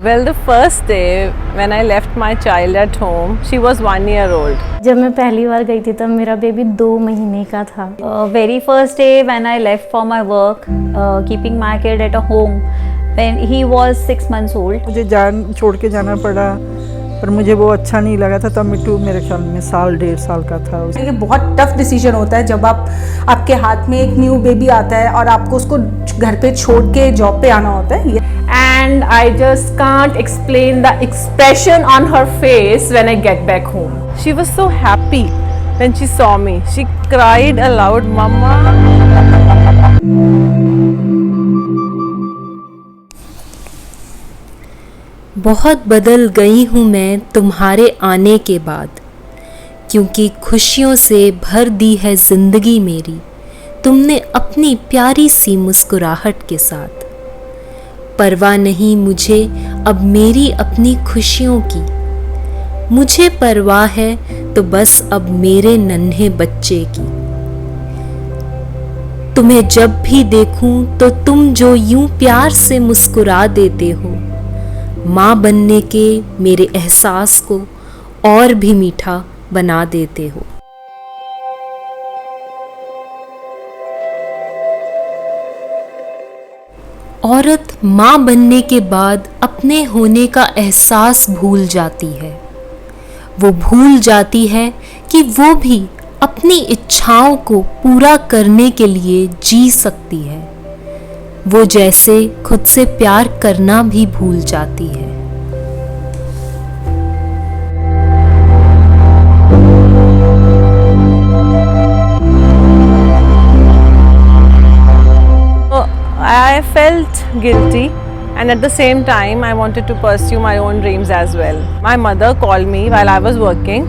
Well, the first day when I left my child at home, she was 1 year old. जब मैं पहली बार गई थी तब मेरा बेबी 2 महीने का था. Very first day when I left for my work, keeping my kid at a home when he was 6 months old. मुझे छोड़ के जाना पड़ा, पर मुझे वो अच्छा नहीं लगा था. तब मिट्टू मेरे ख्याल में 1.5 साल का था. ये बहुत टफ डिसीजन होता है जब आपके हाथ में एक न्यू बेबी आता है और आपको उसको घर पे छोड़ के जॉब पे आना होता है. And I just can't explain the expression on her face when I get back home. She was so happy when she saw me. She cried aloud, "Mama." बहुत बदल गई हूँ मैं तुम्हारे आने के बाद, क्योंकि खुशियों से भर दी है ज़िंदगी मेरी तुमने अपनी प्यारी सी मुस्कुराहट के साथ. परवाह नहीं मुझे अब मेरी अपनी खुशियों की, मुझे परवाह है तो बस अब मेरे नन्हे बच्चे की. तुम्हें जब भी देखूं तो तुम जो यूं प्यार से मुस्कुरा देते हो, माँ बनने के मेरे एहसास को और भी मीठा बना देते हो. औरत माँ बनने के बाद अपने होने का एहसास भूल जाती है. वो भूल जाती है कि वो भी अपनी इच्छाओं को पूरा करने के लिए जी सकती है. वो जैसे खुद से प्यार करना भी भूल जाती है. I felt guilty, and at the same time I wanted to pursue my own dreams as well. My mother called me while I was working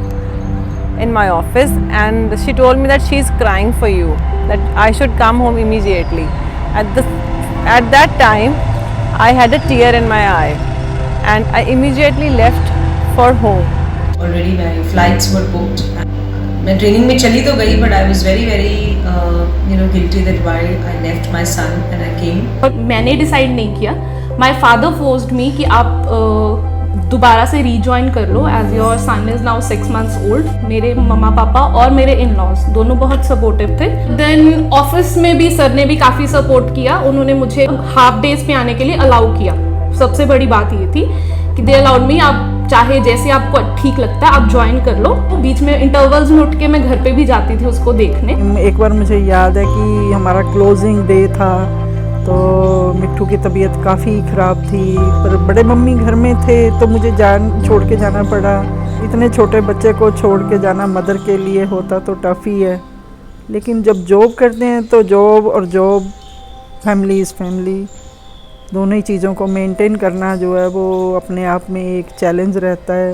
in my office, and she told me that she's crying for you, that I should come home immediately. At that time I had a tear in my eye, and I immediately left for home. Already my flights were booked. मैं training में चली तो गई, but I was very guilty that why I left my son and I came. और मैंने decide नहीं किया. My father forced me कि आप दोबारा से रीजॉइन कर लो as your son is now 6 months old. मेरे मम्मा पापा और मेरे इन लॉज दोनों बहुत सपोर्टिव थे. देन ऑफिस में भी सर ने भी काफ़ी सपोर्ट किया. उन्होंने मुझे हाफ डेज पे आने के लिए अलाउ किया. सबसे बड़ी बात ये थी कि दे अलाउड मी, आप चाहे जैसे आपको ठीक लगता है आप ज्वाइन कर लो. तो बीच में इंटरवल्स में उठ के मैं घर पे भी जाती थी उसको देखने. एक बार मुझे याद है कि हमारा क्लोजिंग डे था, तो मिट्टू की तबीयत काफ़ी ख़राब थी, पर बड़े मम्मी घर में थे तो मुझे छोड़ के जाना पड़ा. इतने छोटे बच्चे को छोड़ के जाना मदर के लिए होता तो टफ़ ही है. लेकिन जब जॉब करते हैं तो जॉब और जॉब, फैमिली इज़ फैमिली, दोनों ही चीज़ों को मेंटेन करना जो है वो अपने आप में एक चैलेंज रहता है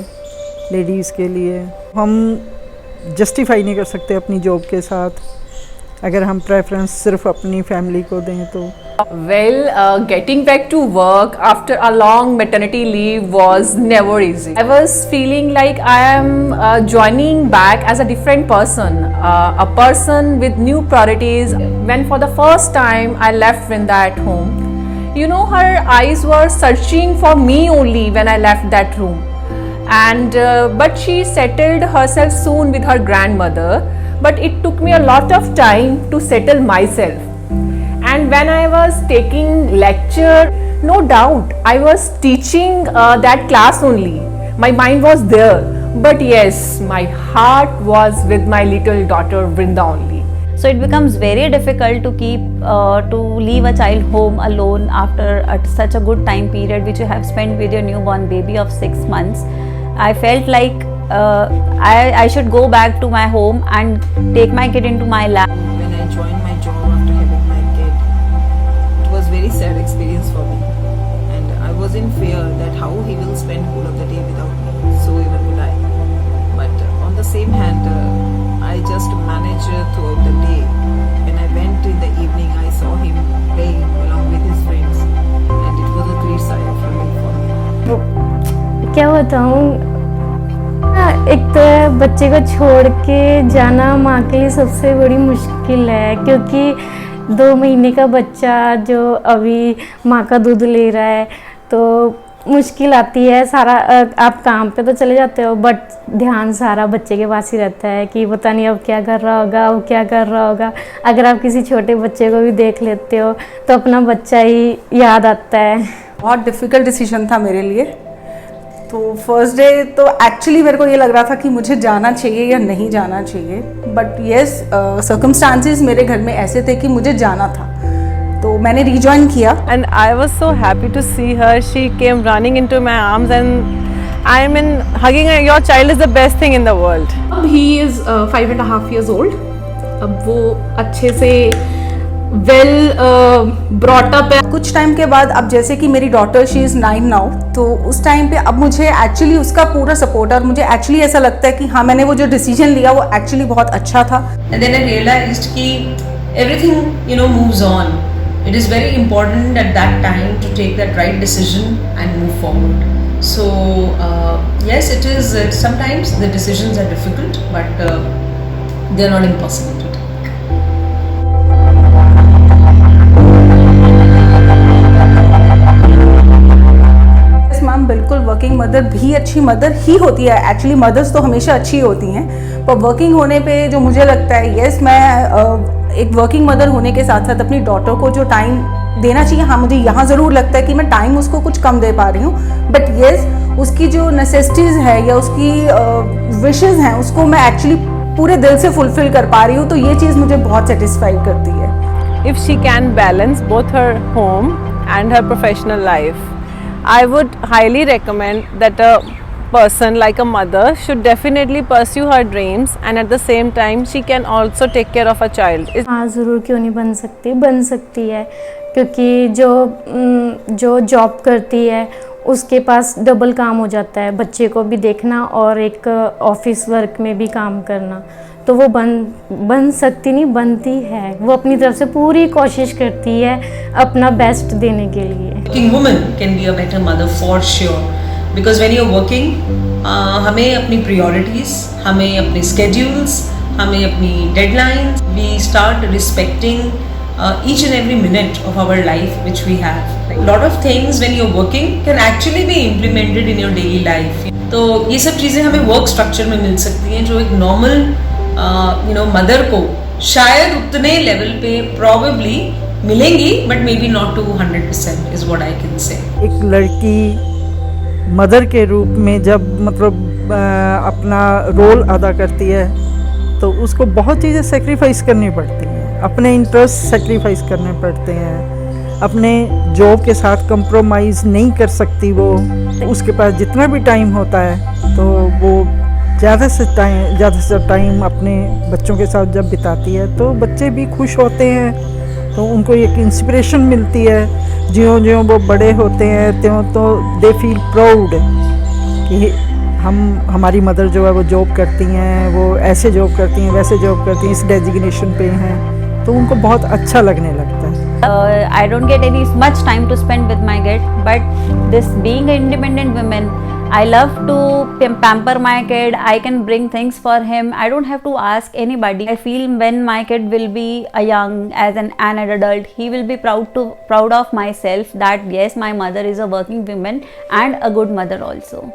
लेडीज़ के लिए. हम जस्टिफाई नहीं कर सकते अपनी जॉब के साथ अगर हम प्रेफरेंस सिर्फ अपनी फैमिली को दें तो. Well, getting back to work after a long maternity leave was never easy. I was feeling like I am joining back as a different person, a person with new priorities. When for the first time I left Vrinda at home, you know, her eyes were searching for me only when I left that room. And but she settled herself soon with her grandmother. But it took me a lot of time to settle myself. And when I was taking lecture, no doubt I was teaching that class only. My mind was there, but yes, my heart was with my little daughter Vrinda only. So it becomes very difficult to to leave a child home alone after such a good time period which you have spent with your newborn baby of 6 months. I felt like I should go back to my home and take my kid into my lap. When I joined my job after having my kid, it was very sad experience for me, and I was in fear that how he will spend whole of the day without me. So even will I. But on the same hand, I just managed throughout the day. When I went in the evening, I saw him playing along with his friends, and it was a great sigh of relief for me. क्या बताऊँ, एक तो बच्चे को छोड़ के जाना माँ के लिए सबसे बड़ी मुश्किल है, क्योंकि 2 महीने का बच्चा जो अभी माँ का दूध ले रहा है तो मुश्किल आती है सारा आप काम पे तो चले जाते हो बट ध्यान सारा बच्चे के पास ही रहता है कि पता नहीं अब क्या कर रहा होगा, अब क्या कर रहा होगा। अगर आप किसी छोटे बच्चे को भी देख लेते हो तो अपना बच्चा ही याद आता है। बहुत डिफ़िकल्ट डिसीजन था मेरे लिए। तो फर्स्ट डे तो एक्चुअली मेरे को ये लग रहा था कि मुझे जाना चाहिए या नहीं जाना चाहिए, बट येस सर्कमस्टांसेस मेरे घर में ऐसे थे कि मुझे जाना था, तो मैंने रिजॉइन किया। And I was so happy to see her. She came running into my arms and I mean hugging your child is the best thing in the world. अब he is 5.5 years old. अब वो अच्छे से well brought up है। कुछ time के बाद अब जैसे कि मेरी डॉटर शी इज़ 9 नाउ, तो उस टाइम पे अब मुझे एक्चुअली उसका पूरा सपोर्ट, और मुझे एक्चुअली ऐसा लगता है कि हाँ मैंने वो जो डिसीजन लिया वो एक्चुअली बहुत अच्छा था। And then I realized कि everything moves on. It is very important at that time to take that right decision and move forward. So yes, it is. Sometimes the decisions are difficult, but they are not impossible to take. Ma'am बिल्कुल, working mother भी अच्छी mother ही होती है। Actually mother's तो हमेशा अच्छी होती हैं, पर वर्किंग होने पे जो मुझे लगता है, यस मैं एक वर्किंग मदर होने के साथ साथ अपनी डॉटर को जो टाइम देना चाहिए, हाँ मुझे यहाँ ज़रूर लगता है कि मैं टाइम उसको कुछ कम दे पा रही हूँ, बट यस उसकी जो नेसेसिटीज़ है या उसकी विशेज़ हैं उसको मैं एक्चुअली पूरे दिल से फुलफिल कर पा रही हूँ, तो ये चीज़ मुझे बहुत सेटिस्फाई करती है। If she can balance both her home and her professional life, I would highly recommend that a person like a mother should definitely pursue her dreams and at the same time she can also take care of a child. हाँ ज़रूर, क्यों नहीं बन सकती, बन सकती है, क्योंकि जो जॉब करती है उसके पास डबल काम हो जाता है, बच्चे को भी देखना और एक ऑफिस वर्क में भी काम करना, तो वो बन सकती नहीं, बनती है। वो अपनी तरफ से पूरी कोशिश करती है अपना बेस्ट देने के लिए। Working woman can be a better mother for sure, because when you're working, हमें अपनी priorities, हमें अपने schedules, हमें अपनी deadlines, we start respecting each and every minute of our life which we have. Like, lot of things when you're working can actually be implemented in your daily life. तो ये सब चीज़ें हमें work structure में मिल सकती हैं जो एक normal मदर को शायद उतने लेवल पे probably मिलेंगी, but maybe not to 100% is what I can say. एक लड़की मदर के रूप में जब मतलब अपना रोल अदा करती है तो उसको बहुत चीज़ें सेक्रीफाइस करनी पड़ती हैं, अपने इंटरेस्ट सेक्रीफाइस करने पड़ते हैं, अपने जॉब के साथ कंप्रोमाइज़ नहीं कर सकती वो। उसके पास जितना भी टाइम होता है तो वो ज़्यादा से टाइम अपने बच्चों के साथ जब बिताती है तो बच्चे भी खुश होते हैं, तो उनको एक इंस्पिरेशन मिलती है। ज्यों वो बड़े होते हैं त्यों तो दे फील प्राउड कि हमारी मदर जो है वो जॉब करती हैं, वो ऐसे जॉब करती हैं, वैसे जॉब करती हैं, इस डेजिग्नेशन पे हैं, तो उनको बहुत अच्छा लगने लगता है। I don't get any much time to spend with my kid, but this being an independent woman, I love to pamper my kid. I can bring things for him. I don't have to ask anybody. I feel when my kid will be a young as an adult, he will be proud of myself that yes, my mother is a working woman and a good mother also.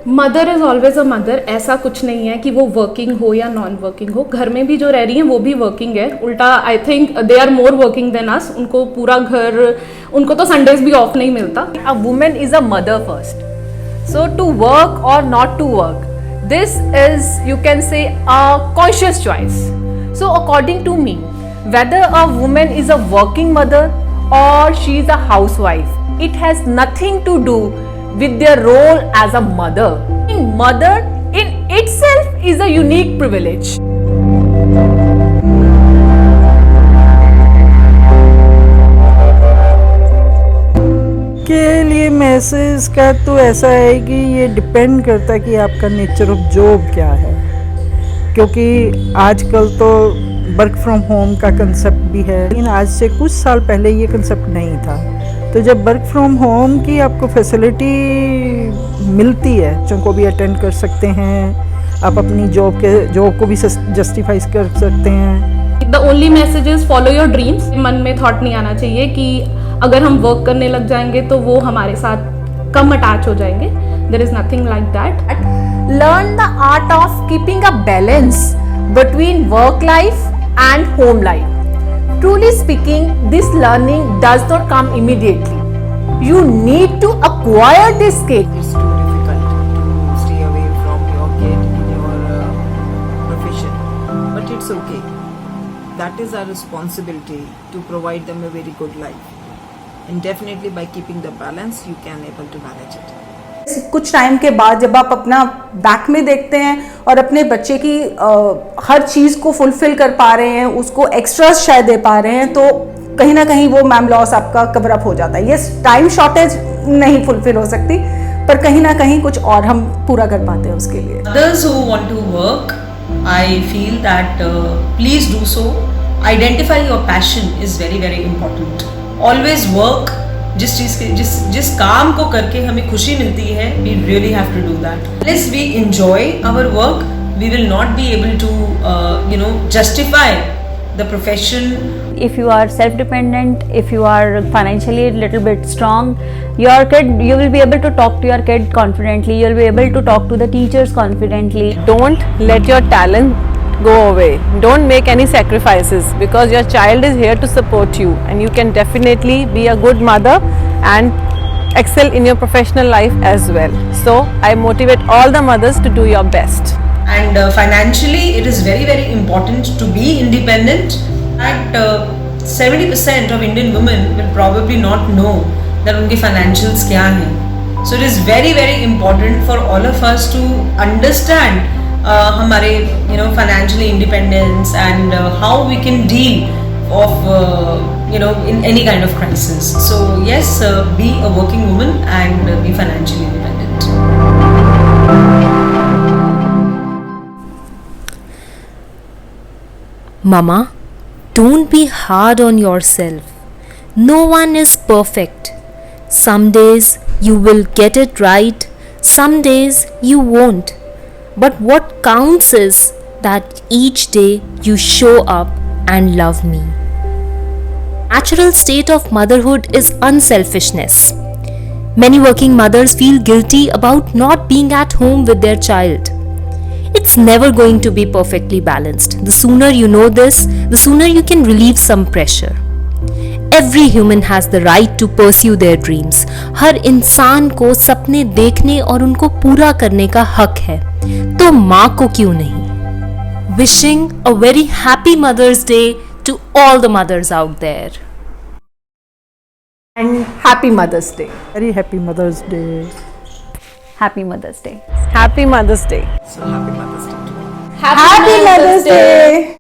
Mother is always a mother. ऐसा कुछ नहीं है कि वो working हो या non working हो, घर में भी जो रह रही हैं वो भी वर्किंग है। उल्टा I think they are more working than us. उनको पूरा घर, उनको तो संडेज भी ऑफ नहीं मिलता। A woman is a mother first. So to work or not to work, this is, you can say, a conscious choice. So according to me, whether a woman is a working mother or she is a housewife, it has nothing to do with their role as a mother. Being mother in itself is a unique privilege. के लिए message का तो ऐसा है कि ये depend करता है कि आपका नेचर ऑफ जॉब क्या है, क्योंकि आजकल तो वर्क फ्रॉम होम का कंसेप्ट भी है, लेकिन आज से कुछ साल पहले ये कंसेप्ट नहीं था। तो जब वर्क फ्रॉम होम की आपको फैसिलिटी मिलती है, बच्चों को भी अटेंड कर सकते हैं, आप अपनी जॉब को भी जस्टिफाइज कर सकते हैं। The only message is follow your dreams. मन में थॉट नहीं आना चाहिए कि अगर हम वर्क करने लग जाएंगे तो वो हमारे साथ कम अटैच हो जाएंगे. There is nothing like that. Learn the art of keeping a balance between work life and home life. Truly speaking, this learning does not come immediately. You need to acquire this skill. It's too difficult to stay away from your kid in your profession, but it's okay. That is our responsibility to provide them a very good life, and definitely by keeping the balance, you can able to manage it. कुछ time के बाद जब आप अपना back में देखते हैं और अपने बच्चे की हर चीज़ को फुलफिल कर पा रहे हैं, उसको एक्स्ट्रा शायद दे पा रहे हैं, तो कहीं ना कहीं वो मैम लॉस आपका कवर अप हो जाता है. यस, टाइम शॉर्टेज नहीं फुलफिल हो सकती, पर कहीं ना कहीं कुछ और हम पूरा कर पाते हैं उसके लिए. Others who want to work, I feel that please do so. Identify your passion is very very important. Always work. जिस काम को करके हमें खुशी मिलती है, we really have to do that. Unless we enjoy our work, we will not be able to justify the profession. If you are self-dependent, if you are financially a little bit strong, you will be able to talk to your kid confidently. You will be able to talk to the teachers confidently. Don't let your talent go away. Don't make any sacrifices, because your child is here to support you, and you can definitely be a good mother and excel in your professional life as well. So I motivate all the mothers to do your best. And financially, it is very very important to be independent. At 70% of Indian women will probably not know that उनके financials क्या हैं. So it is very very important for all of us to understand हमारे financially independence and how we can deal of in any kind of crisis. So yes, be a working woman and be financially independent. Mama, don't be hard on yourself. No one is perfect. Some days you will get it right, some days you won't. But what counts is that each day you show up and love me. Natural state of motherhood is unselfishness. Many working mothers feel guilty about not being at home with their child. It's never going to be perfectly balanced. The sooner you know this, the sooner you can relieve some pressure. Every human has the right to pursue their dreams. हर इंसान को सपने देखने और उनको पूरा करने का हक है, तो माँ को क्यों नहीं? Wishing a very happy Mother's Day to all the mothers out there. And happy Mother's Day. Very happy Mother's Day. Happy Mother's Day. Happy Mother's Day. So happy Mother's Day to you. Happy Mother's Day.